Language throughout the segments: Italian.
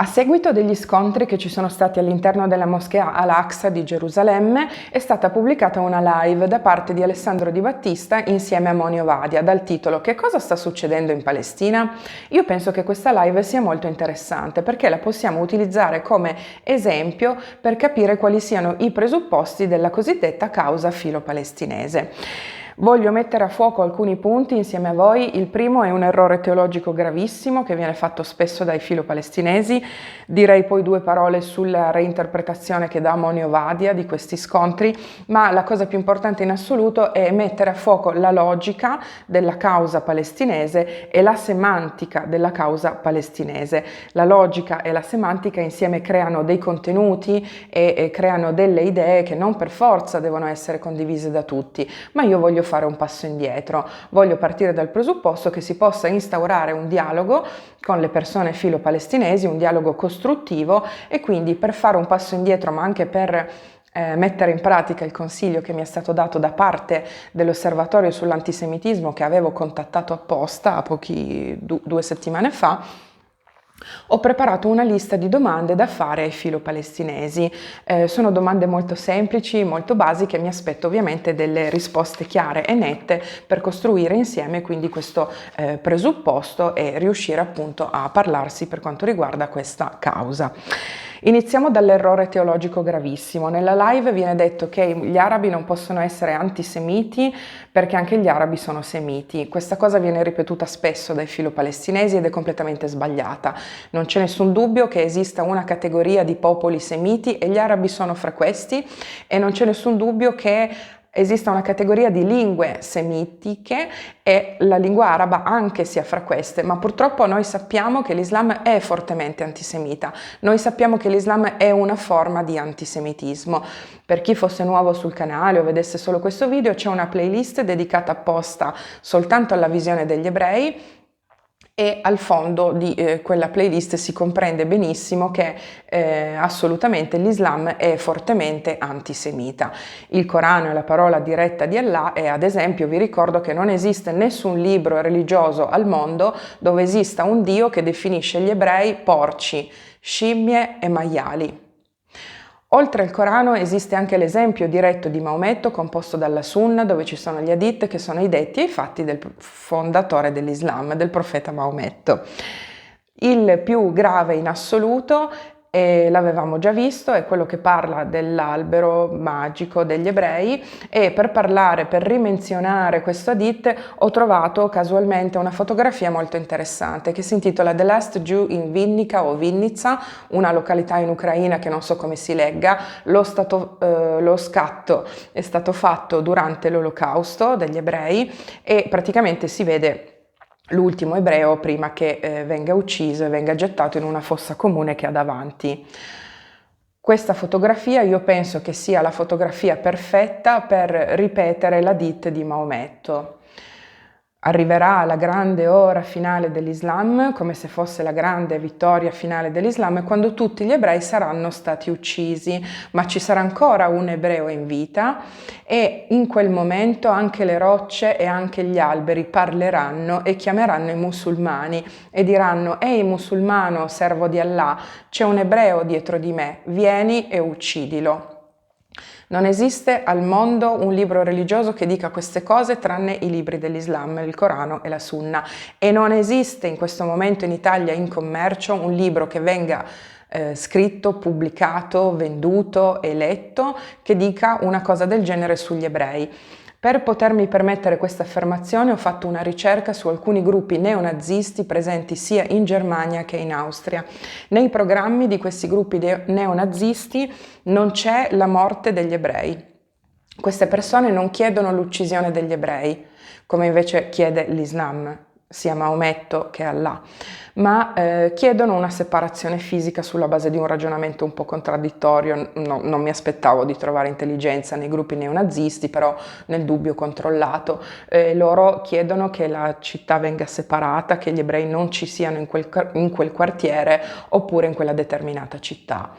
A seguito degli scontri che ci sono stati all'interno della moschea Al-Aqsa di Gerusalemme, è stata pubblicata una live da parte di Alessandro Di Battista insieme a Moni Ovadia dal titolo "Che cosa sta succedendo in Palestina?". Io penso che questa live sia molto interessante perché la possiamo utilizzare come esempio per capire quali siano i presupposti della cosiddetta causa filo-palestinese. Voglio mettere a fuoco alcuni punti insieme a voi. Il primo è un errore teologico gravissimo che viene fatto spesso dai filo-palestinesi. Direi poi due parole sulla reinterpretazione che dà Moni Ovadia di questi scontri, ma la cosa più importante in assoluto è mettere a fuoco la logica della causa palestinese e la semantica della causa palestinese. La logica e la semantica insieme creano dei contenuti e creano delle idee che non per forza devono essere condivise da tutti, ma io voglio fare un passo indietro, voglio partire dal presupposto che si possa instaurare un dialogo con le persone filo-palestinesi, un dialogo costruttivo, e quindi per fare un passo indietro, ma anche per mettere in pratica il consiglio che mi è stato dato da parte dell'osservatorio sull'antisemitismo che avevo contattato apposta due settimane fa, ho preparato una lista di domande da fare ai filo-palestinesi. Sono domande molto semplici, molto basiche, mi aspetto ovviamente delle risposte chiare e nette per costruire insieme quindi questo presupposto e riuscire appunto a parlarsi per quanto riguarda questa causa. Iniziamo dall'errore teologico gravissimo. Nella live viene detto che gli arabi non possono essere antisemiti perché anche gli arabi sono semiti. Questa cosa viene ripetuta spesso dai filo-palestinesi ed è completamente sbagliata. Non c'è nessun dubbio che esista una categoria di popoli semiti e gli arabi sono fra questi, e non c'è nessun dubbio che esista una categoria di lingue semitiche e la lingua araba anche sia fra queste, ma purtroppo noi sappiamo che l'Islam è fortemente antisemita, noi sappiamo che l'Islam è una forma di antisemitismo. Per chi fosse nuovo sul canale o vedesse solo questo video, c'è una playlist dedicata apposta soltanto alla visione degli ebrei, e al fondo di quella playlist si comprende benissimo che assolutamente l'Islam è fortemente antisemita. Il Corano è la parola diretta di Allah e ad esempio vi ricordo che non esiste nessun libro religioso al mondo dove esista un Dio che definisce gli ebrei porci, scimmie e maiali. Oltre al Corano esiste anche l'esempio diretto di Maometto composto dalla Sunna, dove ci sono gli hadith che sono i detti e i fatti del fondatore dell'Islam, del profeta Maometto. Il più grave in assoluto, e l'avevamo già visto, è quello che parla dell'albero magico degli ebrei, e per rimenzionare questo hadith ho trovato casualmente una fotografia molto interessante che si intitola The Last Jew in Vinnica o Vinnytsia, una località in Ucraina che non so come si legga. Lo scatto è stato fatto durante l'Olocausto degli ebrei e praticamente si vede l'ultimo ebreo prima che venga ucciso e venga gettato in una fossa comune che ha davanti. Questa fotografia io penso che sia la fotografia perfetta per ripetere l'hadith di Maometto. Arriverà la grande ora finale dell'Islam, come se fosse la grande vittoria finale dell'Islam, quando tutti gli ebrei saranno stati uccisi, ma ci sarà ancora un ebreo in vita e in quel momento anche le rocce e anche gli alberi parleranno e chiameranno i musulmani e diranno: «Ehi musulmano, servo di Allah, c'è un ebreo dietro di me, vieni e uccidilo». Non esiste al mondo un libro religioso che dica queste cose tranne i libri dell'Islam, il Corano e la Sunna, e non esiste in questo momento in Italia in commercio un libro che venga scritto, pubblicato, venduto e letto che dica una cosa del genere sugli ebrei. Per potermi permettere questa affermazione ho fatto una ricerca su alcuni gruppi neonazisti presenti sia in Germania che in Austria. Nei programmi di questi gruppi neonazisti non c'è la morte degli ebrei. Queste persone non chiedono l'uccisione degli ebrei, come invece chiede l'Islam, sia Maometto che Allah, ma chiedono una separazione fisica sulla base di un ragionamento un po' contraddittorio. Non mi aspettavo di trovare intelligenza nei gruppi neonazisti, però nel dubbio ho controllato. Loro chiedono che la città venga separata, che gli ebrei non ci siano in quel quartiere oppure in quella determinata città.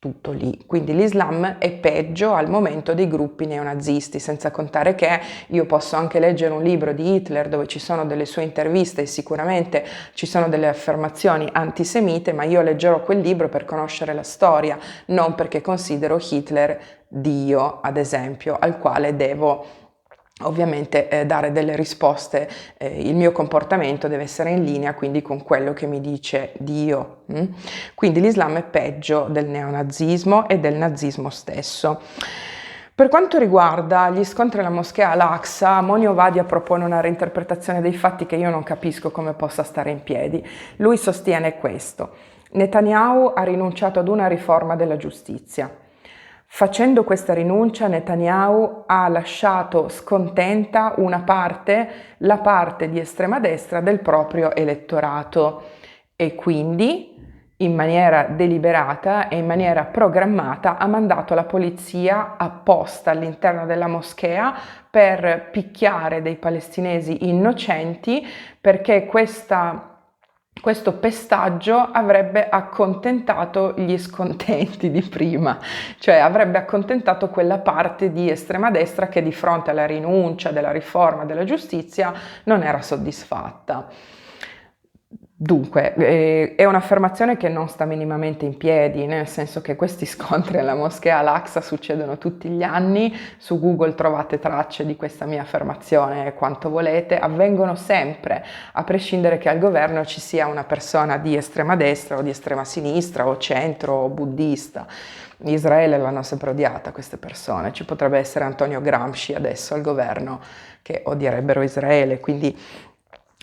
tutto lì. Quindi l'Islam è peggio al momento dei gruppi neonazisti, senza contare che io posso anche leggere un libro di Hitler dove ci sono delle sue interviste e sicuramente ci sono delle affermazioni antisemite, ma io leggerò quel libro per conoscere la storia, non perché considero Hitler Dio, ad esempio, al quale devo ovviamente dare delle risposte. Il mio comportamento deve essere in linea quindi con quello che mi dice Dio. Quindi l'Islam è peggio del neonazismo e del nazismo stesso. Per quanto riguarda gli scontri alla moschea Al-Aqsa, Moni Ovadia propone una reinterpretazione dei fatti che io non capisco come possa stare in piedi. Lui sostiene questo: Netanyahu ha rinunciato ad una riforma della giustizia. Facendo questa rinuncia, Netanyahu ha lasciato scontenta una parte, la parte di estrema destra del proprio elettorato, e quindi in maniera deliberata e in maniera programmata ha mandato la polizia apposta all'interno della moschea per picchiare dei palestinesi innocenti, perché questo pestaggio avrebbe accontentato gli scontenti di prima, cioè avrebbe accontentato quella parte di estrema destra che di fronte alla rinuncia della riforma della giustizia non era soddisfatta. Dunque, è un'affermazione che non sta minimamente in piedi, nel senso che questi scontri alla moschea Al-Aqsa succedono tutti gli anni. Su Google trovate tracce di questa mia affermazione quanto volete, avvengono sempre, a prescindere che al governo ci sia una persona di estrema destra o di estrema sinistra o centro o buddista. In Israele l'hanno sempre odiata queste persone, ci potrebbe essere Antonio Gramsci adesso al governo che odierebbero Israele, quindi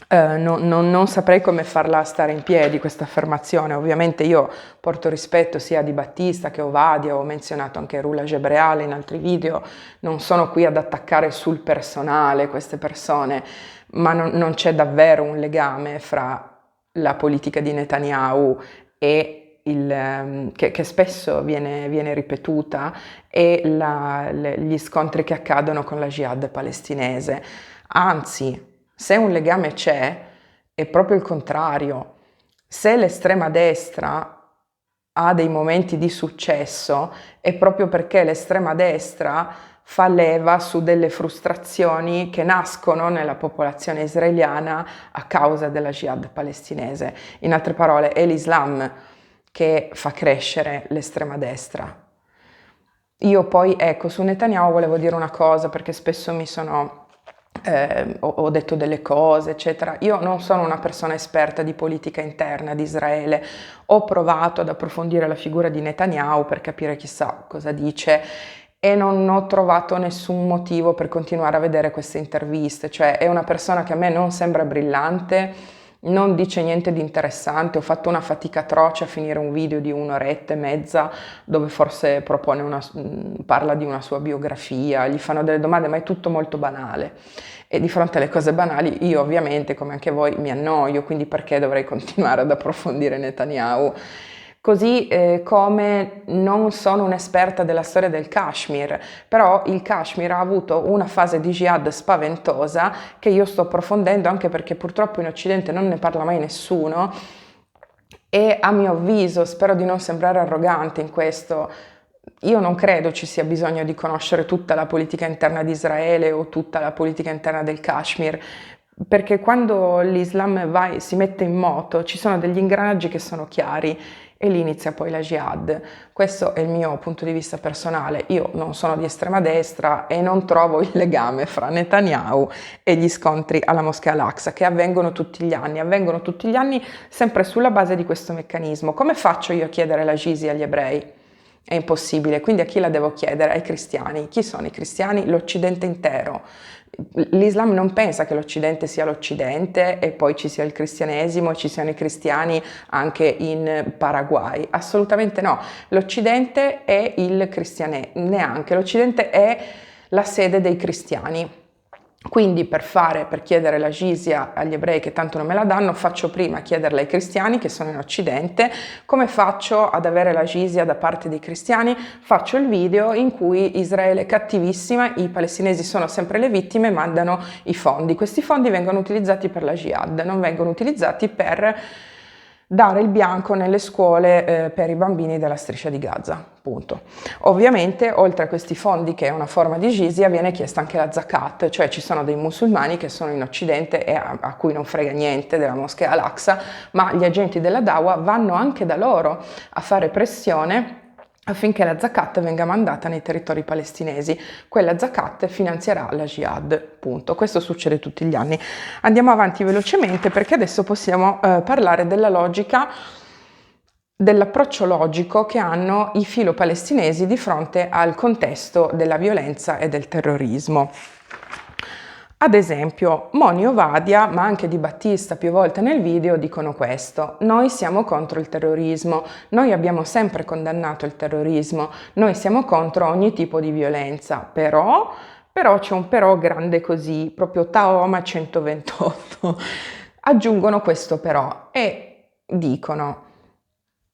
non saprei come farla stare in piedi questa affermazione. Ovviamente io porto rispetto sia di Battista che Ovadia, ho menzionato anche Rula Gebreale in altri video, non sono qui ad attaccare sul personale queste persone, ma non c'è davvero un legame fra la politica di Netanyahu e che spesso viene ripetuta, e gli scontri che accadono con la jihad palestinese. Anzi, se un legame c'è, è proprio il contrario. Se l'estrema destra ha dei momenti di successo, è proprio perché l'estrema destra fa leva su delle frustrazioni che nascono nella popolazione israeliana a causa della jihad palestinese. In altre parole, è l'Islam che fa crescere l'estrema destra. Io poi, ecco, su Netanyahu volevo dire una cosa, perché spesso ho detto delle cose, eccetera. Io non sono una persona esperta di politica interna di Israele, ho provato ad approfondire la figura di Netanyahu per capire chissà cosa dice e non ho trovato nessun motivo per continuare a vedere queste interviste. Cioè, è una persona che a me non sembra brillante, non dice niente di interessante. Ho fatto una fatica atroce a finire un video di 1 ora e mezza dove forse parla di una sua biografia, gli fanno delle domande, ma è tutto molto banale. E di fronte alle cose banali io ovviamente, come anche voi, mi annoio, quindi perché dovrei continuare ad approfondire Netanyahu? Così come non sono un'esperta della storia del Kashmir, però il Kashmir ha avuto una fase di jihad spaventosa che io sto approfondendo, anche perché purtroppo in Occidente non ne parla mai nessuno, e a mio avviso, spero di non sembrare arrogante in questo, io non credo ci sia bisogno di conoscere tutta la politica interna di Israele o tutta la politica interna del Kashmir, perché quando l'Islam si mette in moto ci sono degli ingranaggi che sono chiari e lì inizia poi la jihad. Questo è il mio punto di vista personale. Io non sono di estrema destra e non trovo il legame fra Netanyahu e gli scontri alla moschea Al-Aqsa, che avvengono tutti gli anni sempre sulla base di questo meccanismo. Come faccio io a chiedere la jizya agli ebrei? È impossibile, quindi a chi la devo chiedere? Ai cristiani. Chi sono i cristiani? L'Occidente intero. L'Islam non pensa che l'Occidente sia l'Occidente e poi ci sia il cristianesimo e ci siano i cristiani anche in Paraguay. Assolutamente no. L'Occidente è il cristianesimo, neanche. L'Occidente è la sede dei cristiani. Quindi per chiedere la jizya agli ebrei che tanto non me la danno, faccio prima chiederla ai cristiani che sono in Occidente. Come faccio ad avere la jizya da parte dei cristiani? Faccio il video in cui Israele è cattivissima, i palestinesi sono sempre le vittime, mandano i fondi. Questi fondi vengono utilizzati per la jihad, non vengono utilizzati per dare il bianco nelle scuole per i bambini della Striscia di Gaza, punto. Ovviamente, oltre a questi fondi, che è una forma di jizya, viene chiesta anche la zakat, cioè ci sono dei musulmani che sono in Occidente e a cui non frega niente della moschea Al-Aqsa, ma gli agenti della Dawa vanno anche da loro a fare pressione affinché la zakat venga mandata nei territori palestinesi. Quella zakat finanzierà la jihad, punto. Questo succede tutti gli anni. Andiamo avanti velocemente perché adesso possiamo parlare della logica, dell'approccio logico che hanno i filo-palestinesi di fronte al contesto della violenza e del terrorismo. Ad esempio, Moni Ovadia, ma anche Di Battista più volte nel video, dicono questo: noi siamo contro il terrorismo, noi abbiamo sempre condannato il terrorismo, noi siamo contro ogni tipo di violenza, però c'è un però grande così, proprio Taoma 128. Aggiungono questo però e dicono: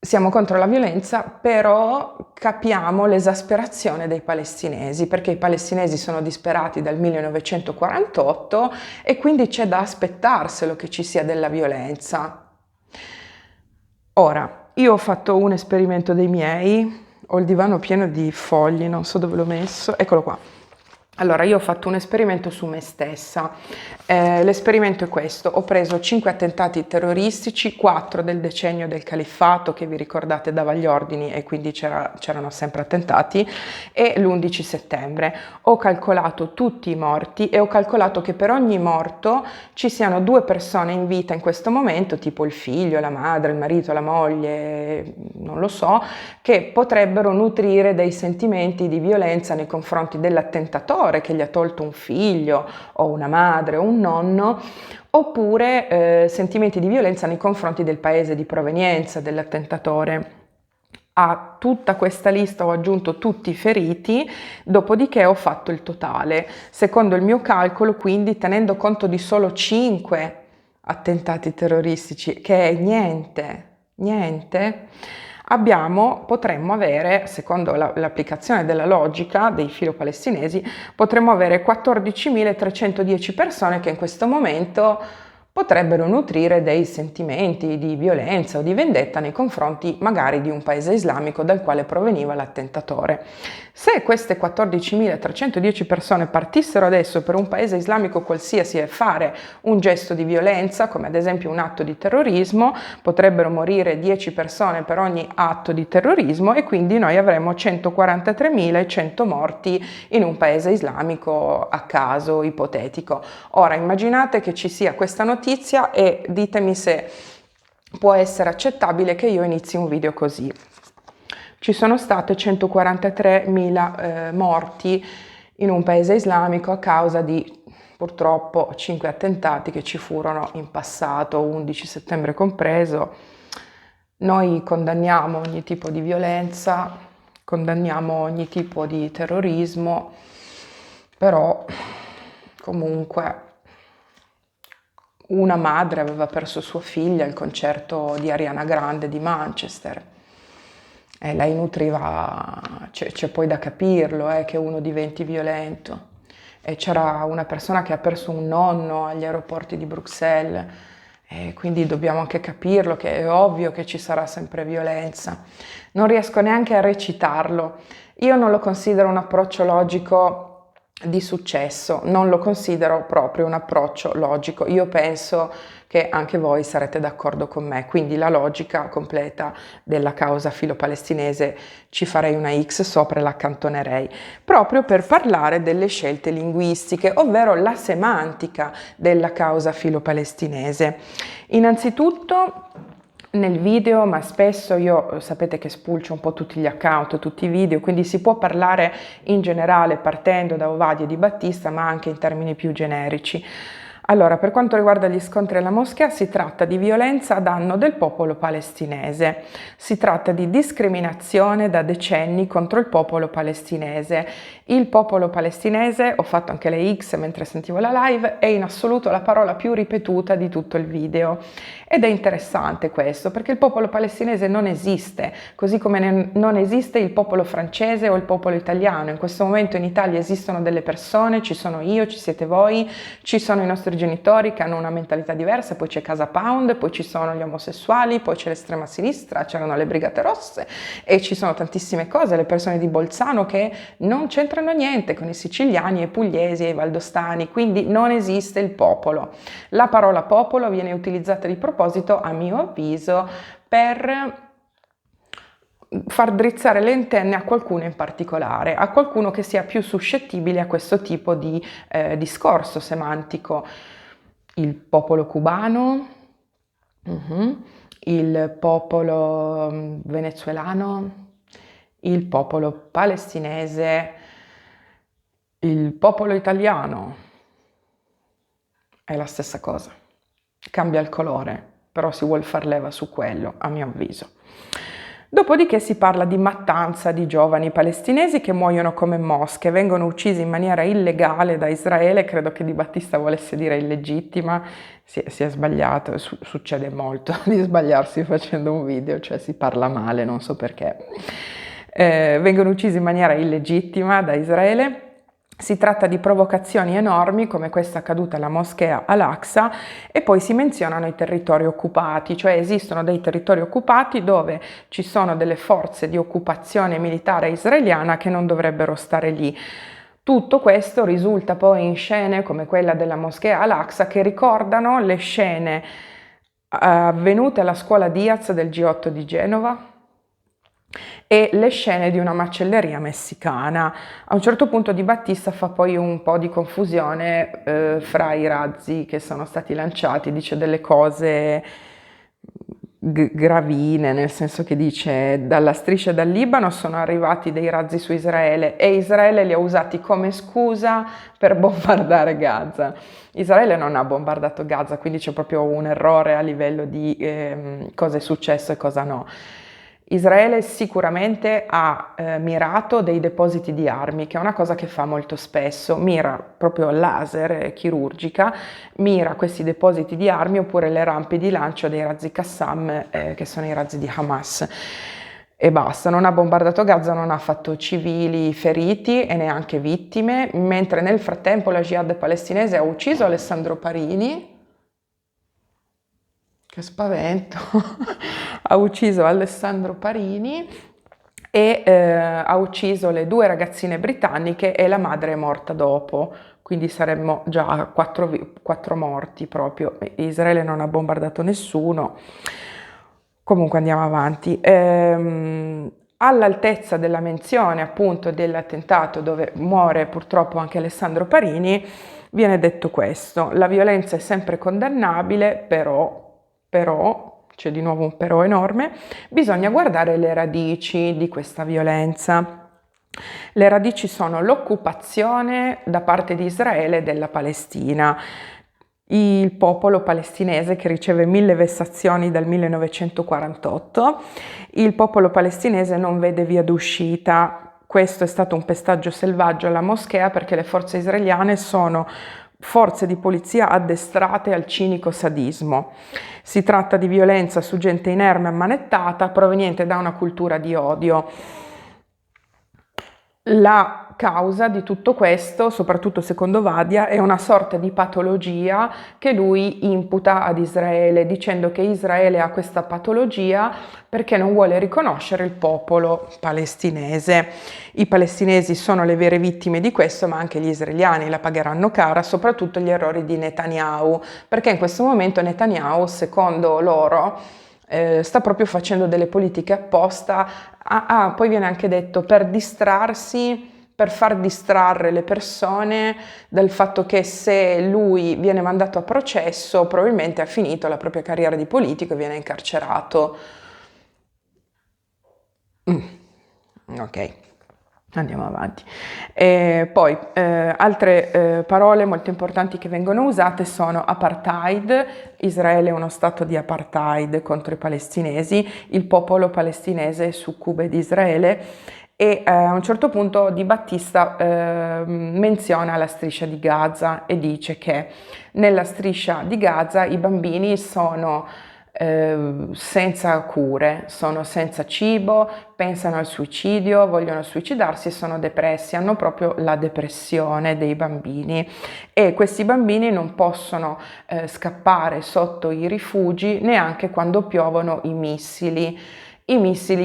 siamo contro la violenza, però capiamo l'esasperazione dei palestinesi, perché i palestinesi sono disperati dal 1948 e quindi c'è da aspettarselo che ci sia della violenza. Ora, io ho fatto un esperimento dei miei, ho il divano pieno di fogli, non so dove l'ho messo, eccolo qua. Allora, io ho fatto un esperimento su me stessa. L'esperimento è questo: ho preso 5 attentati terroristici, 4 del decennio del califfato, che vi ricordate dava gli ordini e quindi c'erano sempre attentati, e l'11 settembre. Ho calcolato tutti i morti e ho calcolato che per ogni morto ci siano 2 persone in vita in questo momento, tipo il figlio, la madre, il marito, la moglie, non lo so, che potrebbero nutrire dei sentimenti di violenza nei confronti dell'attentatore che gli ha tolto un figlio o una madre o un nonno, oppure sentimenti di violenza nei confronti del paese di provenienza dell'attentatore. A tutta questa lista ho aggiunto tutti i feriti, dopodiché ho fatto il totale. Secondo il mio calcolo, quindi, tenendo conto di solo 5 attentati terroristici, che è niente, potremmo avere, secondo l'applicazione della logica dei filo-palestinesi, potremmo avere 14.310 persone che in questo momento potrebbero nutrire dei sentimenti di violenza o di vendetta nei confronti magari di un paese islamico dal quale proveniva l'attentatore. Se queste 14.310 persone partissero adesso per un paese islamico qualsiasi e fare un gesto di violenza, come ad esempio un atto di terrorismo, potrebbero morire 10 persone per ogni atto di terrorismo e quindi noi avremmo 143.100 morti in un paese islamico a caso, ipotetico. Ora immaginate che ci sia questa notizia e ditemi se può essere accettabile che io inizi un video così. Ci sono state 143.000 morti in un paese islamico a causa di, purtroppo, 5 attentati che ci furono in passato, 11 settembre compreso. Noi condanniamo ogni tipo di violenza, condanniamo ogni tipo di terrorismo, però comunque una madre aveva perso sua figlia al concerto di Ariana Grande di Manchester. E lei nutriva, c'è poi da capirlo, che uno diventi violento. E c'era una persona che ha perso un nonno agli aeroporti di Bruxelles, e quindi dobbiamo anche capirlo, che è ovvio che ci sarà sempre violenza. Non riesco neanche a recitarlo. Io non lo considero un approccio logico di successo, non lo considero proprio un approccio logico. Io penso che anche voi sarete d'accordo con me, quindi la logica completa della causa filo-palestinese ci farei una X sopra e l'accantonerei, proprio per parlare delle scelte linguistiche, ovvero la semantica della causa filo-palestinese. Innanzitutto, nel video, ma spesso io sapete che spulcio un po' tutti gli account, tutti i video, quindi si può parlare in generale partendo da Ovadia e Di Battista, ma anche in termini più generici. Allora, per quanto riguarda gli scontri alla moschea, si tratta di violenza a danno del popolo palestinese, si tratta di discriminazione da decenni contro il popolo palestinese. Il popolo palestinese, ho fatto anche le X mentre sentivo la live, è in assoluto la parola più ripetuta di tutto il video. Ed è interessante questo, perché il popolo palestinese non esiste, così come non esiste il popolo francese o il popolo italiano. In questo momento in Italia esistono delle persone, ci sono io, ci siete voi, ci sono i nostri genitori che hanno una mentalità diversa, poi c'è Casa Pound, poi ci sono gli omosessuali, poi c'è l'estrema sinistra, c'erano le Brigate Rosse e ci sono tantissime cose, le persone di Bolzano che non c'entrano niente con i siciliani, i pugliesi e i valdostani, quindi non esiste il popolo. La parola popolo viene utilizzata di proposito, a mio avviso, per far drizzare le antenne a qualcuno in particolare, a qualcuno che sia più suscettibile a questo tipo di discorso semantico. Il popolo cubano, il popolo venezuelano, il popolo palestinese, il popolo italiano, è la stessa cosa. Cambia il colore, però si vuol far leva su quello, a mio avviso. Dopodiché si parla di mattanza di giovani palestinesi che muoiono come mosche, vengono uccisi in maniera illegale da Israele, credo che Di Battista volesse dire illegittima, si è sbagliato, succede molto di sbagliarsi facendo un video, cioè si parla male, non so perché. Vengono uccisi in maniera illegittima da Israele. Si tratta di provocazioni enormi come questa accaduta alla moschea Al-Aqsa e poi si menzionano i territori occupati, cioè esistono dei territori occupati dove ci sono delle forze di occupazione militare israeliana che non dovrebbero stare lì. Tutto questo risulta poi in scene come quella della moschea Al-Aqsa che ricordano le scene avvenute alla scuola Diaz del G8 di Genova e le scene di una macelleria messicana. A un certo punto Di Battista fa poi un po' di confusione fra i razzi che sono stati lanciati, dice delle cose gravine, nel senso che dice dalla striscia dal Libano sono arrivati dei razzi su Israele e Israele li ha usati come scusa per bombardare Gaza. Israele non ha bombardato Gaza, quindi c'è proprio un errore a livello di cosa è successo e cosa no. Israele sicuramente ha mirato dei depositi di armi, che è una cosa che fa molto spesso, mira proprio laser chirurgica, mira questi depositi di armi oppure le rampe di lancio dei razzi Qassam, che sono i razzi di Hamas. E basta, non ha bombardato Gaza, non ha fatto civili feriti e neanche vittime, mentre nel frattempo la Jihad palestinese ha ucciso Alessandro Parini. Che spavento, ha ucciso Alessandro Parini e ha ucciso le 2 ragazzine britanniche e la madre è morta dopo, quindi saremmo già a 4 morti proprio. Israele non ha bombardato nessuno. Comunque andiamo avanti. All'altezza della menzione appunto dell'attentato dove muore purtroppo anche Alessandro Parini, viene detto questo: la violenza è sempre condannabile, però, c'è di nuovo un però enorme, bisogna guardare le radici di questa violenza. Le radici sono l'occupazione da parte di Israele della Palestina, il popolo palestinese che riceve 1000 vessazioni dal 1948, il popolo palestinese non vede via d'uscita. Questo è stato un pestaggio selvaggio alla moschea perché le forze israeliane sono forze di polizia addestrate al cinico sadismo. Si tratta di violenza su gente inerme e ammanettata proveniente da una cultura di odio. La causa di tutto questo, soprattutto secondo Vadia, è una sorta di patologia che lui imputa ad Israele, dicendo che Israele ha questa patologia perché non vuole riconoscere il popolo palestinese. I palestinesi sono le vere vittime di questo, ma anche gli israeliani la pagheranno cara, soprattutto gli errori di Netanyahu, perché in questo momento Netanyahu, secondo loro, sta proprio facendo delle politiche apposta, poi viene anche detto per distrarsi, per far distrarre le persone dal fatto che se lui viene mandato a processo probabilmente ha finito la propria carriera di politico e viene incarcerato. Ok. Andiamo avanti. Poi altre parole molto importanti che vengono usate sono apartheid. Israele è uno stato di apartheid contro i palestinesi, il popolo palestinese succube di Israele e a un certo punto Di Battista menziona la striscia di Gaza e dice che nella striscia di Gaza i bambini sono senza cure, sono senza cibo, pensano al suicidio, vogliono suicidarsi e sono depressi, hanno proprio la depressione dei bambini e questi bambini non possono scappare sotto i rifugi neanche quando piovono i missili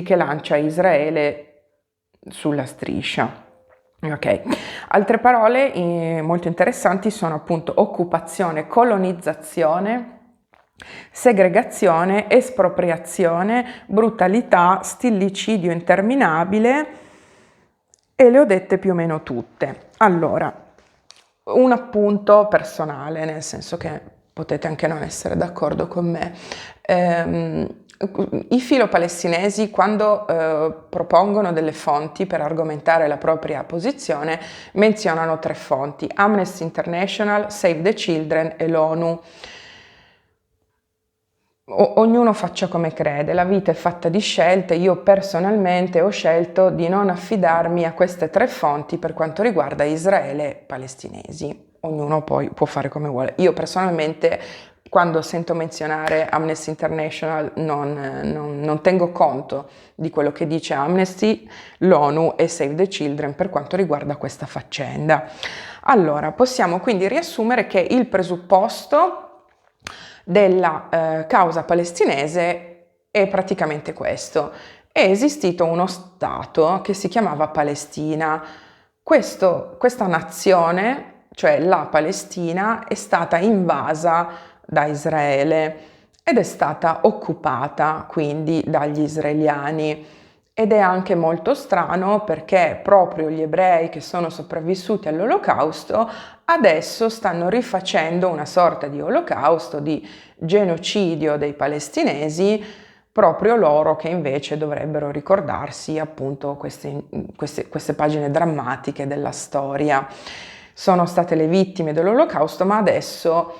che lancia Israele sulla striscia. Ok, altre parole molto interessanti sono appunto occupazione, colonizzazione, segregazione, espropriazione, brutalità, stillicidio interminabile e le ho dette più o meno tutte. Allora, un appunto personale, nel senso che potete anche non essere d'accordo con me. I filo-palestinesi, quando propongono delle fonti per argomentare la propria posizione, menzionano 3 fonti: Amnesty International, Save the Children e l'ONU. Ognuno faccia come crede, la vita è fatta di scelte. Io personalmente ho scelto di non affidarmi a queste 3 fonti per quanto riguarda Israele e palestinesi. Ognuno poi può fare come vuole. Io personalmente, quando sento menzionare Amnesty International, non tengo conto di quello che dice Amnesty, l'ONU e Save the Children per quanto riguarda questa faccenda. Allora, possiamo quindi riassumere che il presupposto della causa palestinese è praticamente questo: è esistito uno Stato che si chiamava Palestina. Questa nazione, cioè la Palestina, è stata invasa da Israele ed è stata occupata quindi dagli israeliani. Ed è anche molto strano perché proprio gli ebrei che sono sopravvissuti all'Olocausto adesso stanno rifacendo una sorta di olocausto, di genocidio dei palestinesi, proprio loro che invece dovrebbero ricordarsi appunto queste pagine drammatiche della storia. Sono state le vittime dell'Olocausto, ma adesso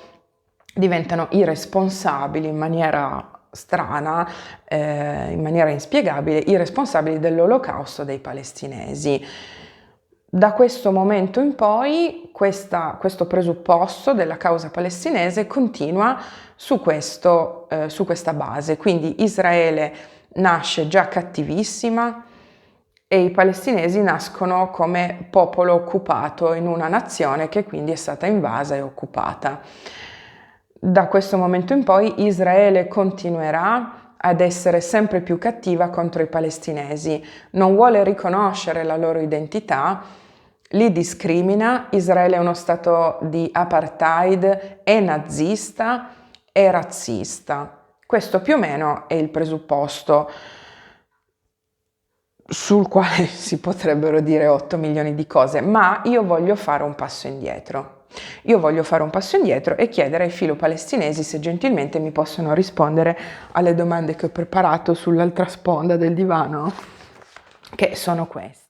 diventano i responsabili in maniera strana, in maniera inspiegabile, i responsabili dell'Olocausto dei palestinesi. Da questo momento in poi questo presupposto della causa palestinese continua su questa base, quindi Israele nasce già cattivissima e i palestinesi nascono come popolo occupato in una nazione che quindi è stata invasa e occupata. Da questo momento in poi Israele continuerà ad essere sempre più cattiva contro i palestinesi, non vuole riconoscere la loro identità, li discrimina. Israele è uno stato di apartheid, è nazista, è razzista. Questo più o meno è il presupposto sul quale si potrebbero dire 8 milioni di cose, ma io voglio fare un passo indietro. Io voglio fare un passo indietro e chiedere ai filo-palestinesi se gentilmente mi possono rispondere alle domande che ho preparato sull'altra sponda del divano, che sono queste.